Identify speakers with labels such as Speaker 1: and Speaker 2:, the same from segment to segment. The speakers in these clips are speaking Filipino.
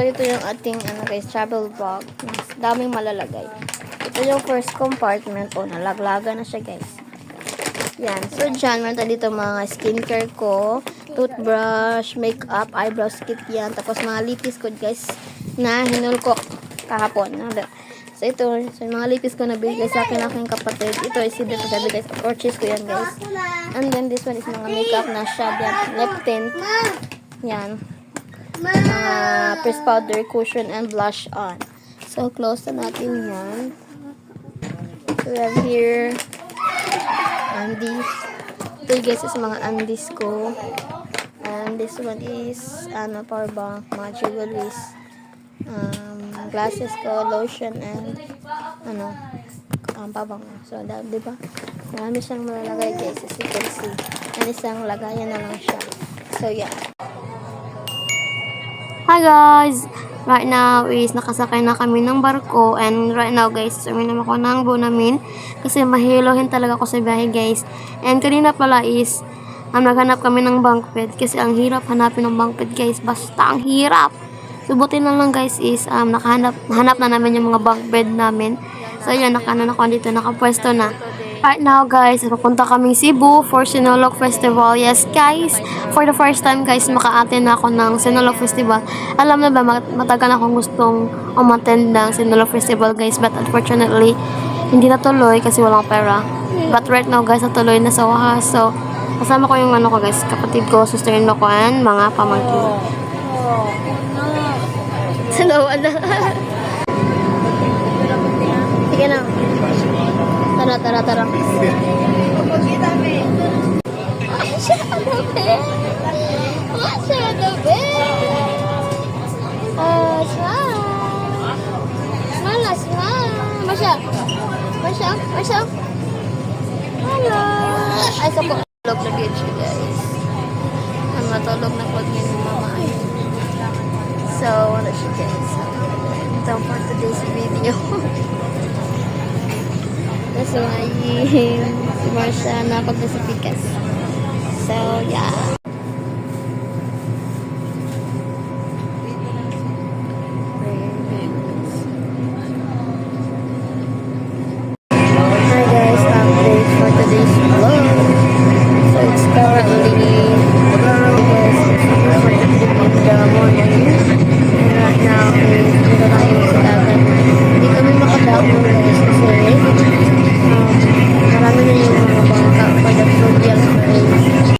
Speaker 1: ito yung ating guys, travel bag. Mas daming malalagay. Ito yung first compartment. Nalaglaga na siya guys. Yan. So, dyan, meron tayo dito mga skincare ko, toothbrush, makeup, eyebrows kit yan. Tapos mga lipis ko guys, na hinul ko kahapon. So, ito, yung mga lipis ko na bigay sa akin aking kapatid. Ito is dito sabi guys, purchase ko yan guys. And then, this one is mga makeup na shade yan, lip tint. Yan. Press powder, cushion, and blush on. So, close na natin yan. We have here undies. Ito guys is mga undies ko. And this one is power bank, mga jewelries, glasses ko, lotion, and pabango. So, diba? Marami siyang malalagay guys, as you can see. And isang lagayan na lang siya. So, yeah. Hi guys! Right now is nakasakay na kami ng barko, and right now guys, uminom ako ng Bonamin kasi mahilohin talaga ako sa biyahe guys. And kanina pala is naghanap kami ng bunk bed kasi ang hirap hanapin ng bunk bed guys, basta ang hirap. Subutin na lang guys is hanap na namin yung mga bunk bed namin. So yun, ako dito, nakapwesto na. Right now guys, pupunta kaming Cebu for Sinulog Festival. Yes guys, for the first time guys, maka-attend ako ng Sinulog Festival. Alam na ba, matagal akong gustong umattend ng Sinulog Festival guys, but unfortunately, hindi natuloy kasi walang pera. But right now guys, natuloy na sa wakas. So, kasama ko yung ko guys, kapatid ko, sister-in-law ko, and mga pamangkin. Salawa na. Sige na. Tara. Masya. Hello. Ay, sa po. Tulog na siya, guys. Matulog na pag yun yung mama. So, ano siya, guys. Ito for today's video. Kasi ngayon, si Marsha na pagkasipikas. So, yeah. Hi guys, update for today's vlog. So, it's currently in the morning. And right now, dito tayo sa dagat. Hindi kami makadamo guys kasi marami na yung mga bangka for the fluvial cruise.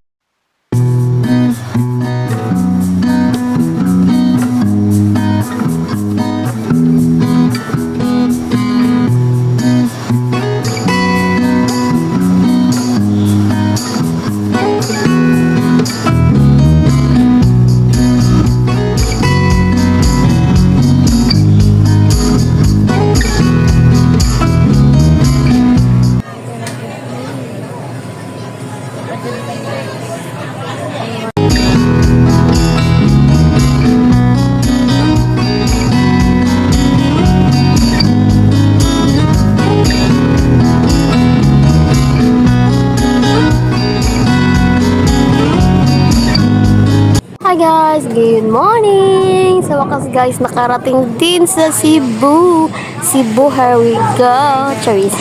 Speaker 1: Hi guys! Good morning! Sa wakas guys, nakarating din sa Cebu. Cebu, here we go! Charis!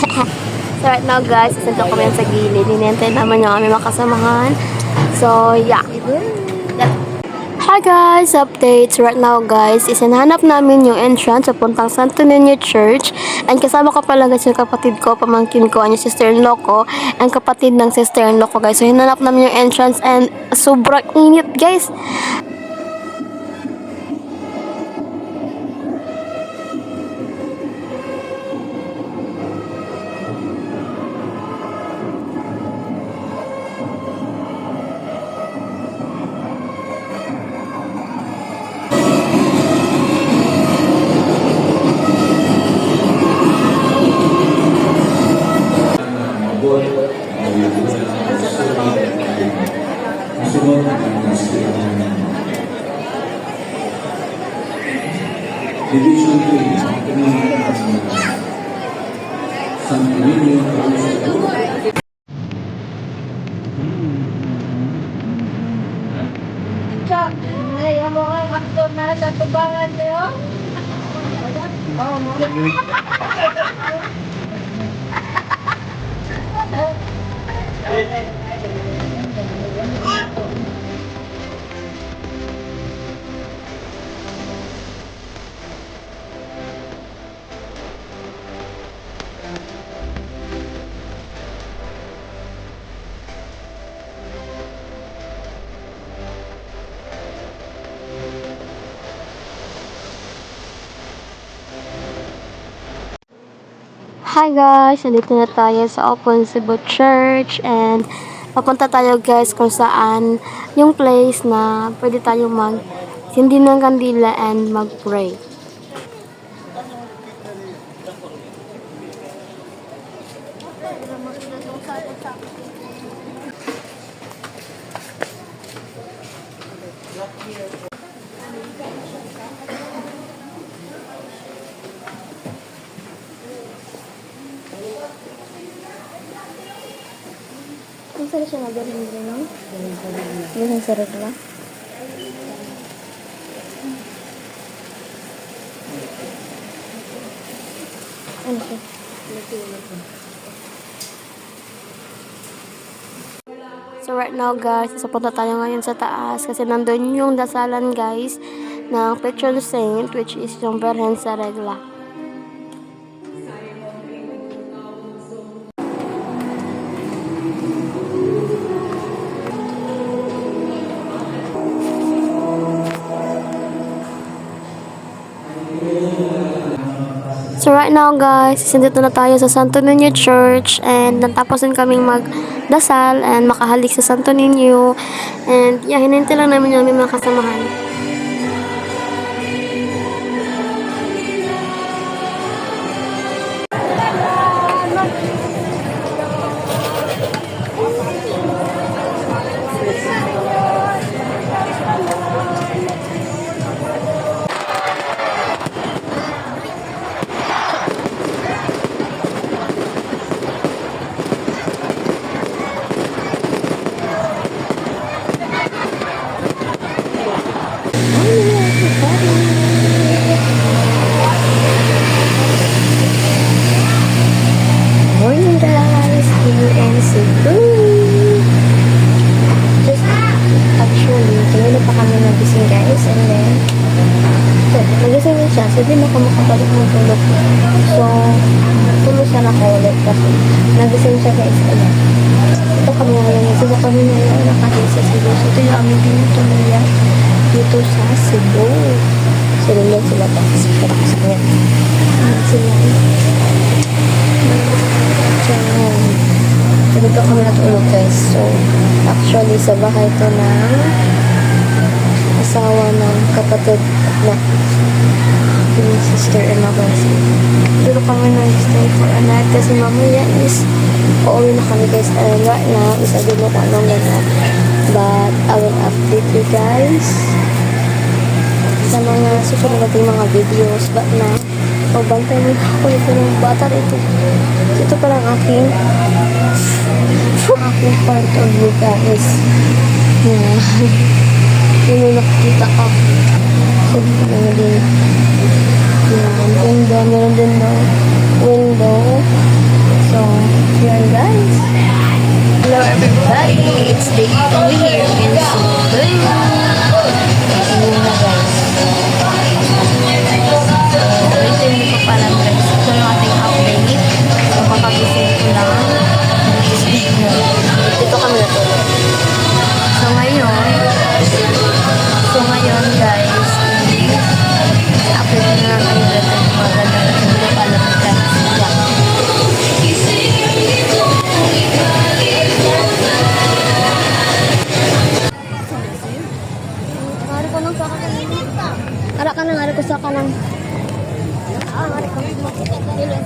Speaker 1: So right now guys, isento kami sa gilid. Hinintay naman yung aming makasamahan. So yeah! Hi guys! Updates! Right now guys, isinhanap namin yung entrance sa puntang Santo Niño Church. And kasama ko pala guys yung kapatid ko, pamangkin ko, yung sister-in-law ko, and kapatid ng sister-in-law ko guys. So hinanap namin yung entrance and sobrang init guys.
Speaker 2: Division 3, Santo Niño.
Speaker 1: Ngayon, mo nga, aktor na sa tubangan niyo. Hi guys! Nandito na tayo sa Open Cebu Church and papunta tayo guys kung saan yung place na pwede tayong mag-sindi ng kandila and mag-pray. Ang sarap siya nagaling din, no? Yun ang sarap na. Ano siya? So right now guys, sapunta tayo ngayon sa taas kasi nandun yung dasalan guys ng patron saint which is yung Berhen sa Regla. So right now guys, nandito na tayo sa Santo Niño Church and natapos din kaming magdasal and makahalik sa Santo Niño and yeah, hinintay lang namin yung aming mga kasamahan. Morning guys, here in Cebu. Just actually, kanina pa kami nagising guys and then nagising din siya, so di na ako makabalik ng tulog. So, tulog siya na ko ulit kasi nagising siya guys. Ayan. Ito kami ngayon, ito kami ngayon nakahil sa Cebu. So, ito yung aming pinutuloyan dito sa Cebu. Sinulan sila pa kasi yan. Sila. So, dito kami natulog guys. So, actually sa bahay ito ng asawa ng kapatid na yung sister-in-law guys. Dito kami nag-stay for a night kasi mamaya is uuwi na kami guys. And right now is I don't know kung anong ganyan. But I will update you guys sa mga susunod nating mga videos. But now, bantay mo ako ito ng bata ito. Ito parang aking part of you guys. Yeah. Yun yung nakikita ko. So, dito na din. Yan. Window. Meron din na window. So, yan guys. Hello everybody. It's day 2 here in Cebu. Yun na guys. Ito yung ko pa lang guys. Ito yung ating update. So, makagising ko lang. Dito kami natulog. So, ngayon guys, update na lang kayo dito yung maganda. Hindi ko pa alam guys. Ngari ko nang saka kanina. Ara ka nang, ngari ko saka nang. Ngari ko makita ka nila.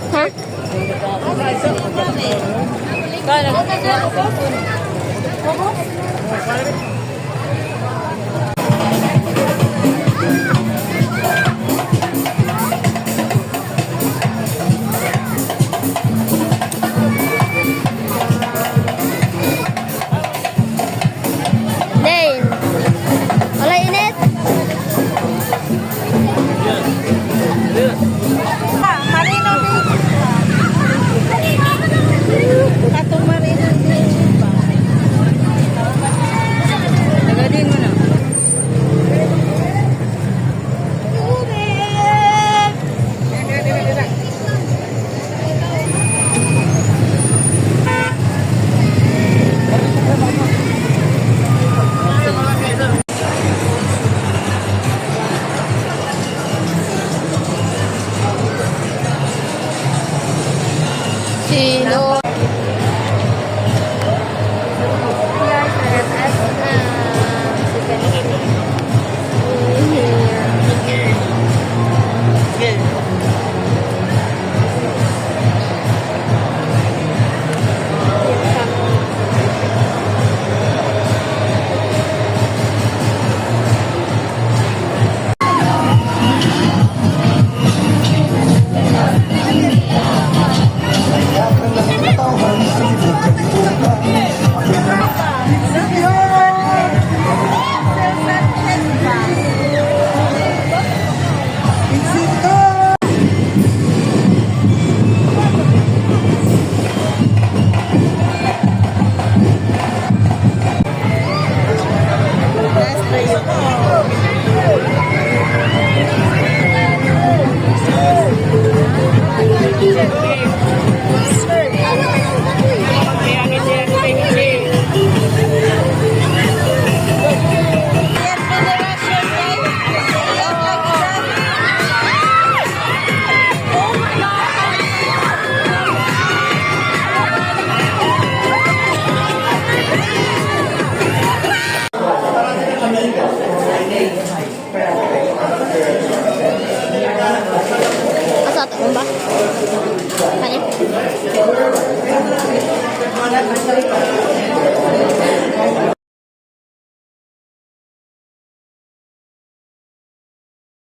Speaker 1: Ha? Dane. Wala init.
Speaker 3: Marino Katong marino Tagadin mo na.
Speaker 1: Sino?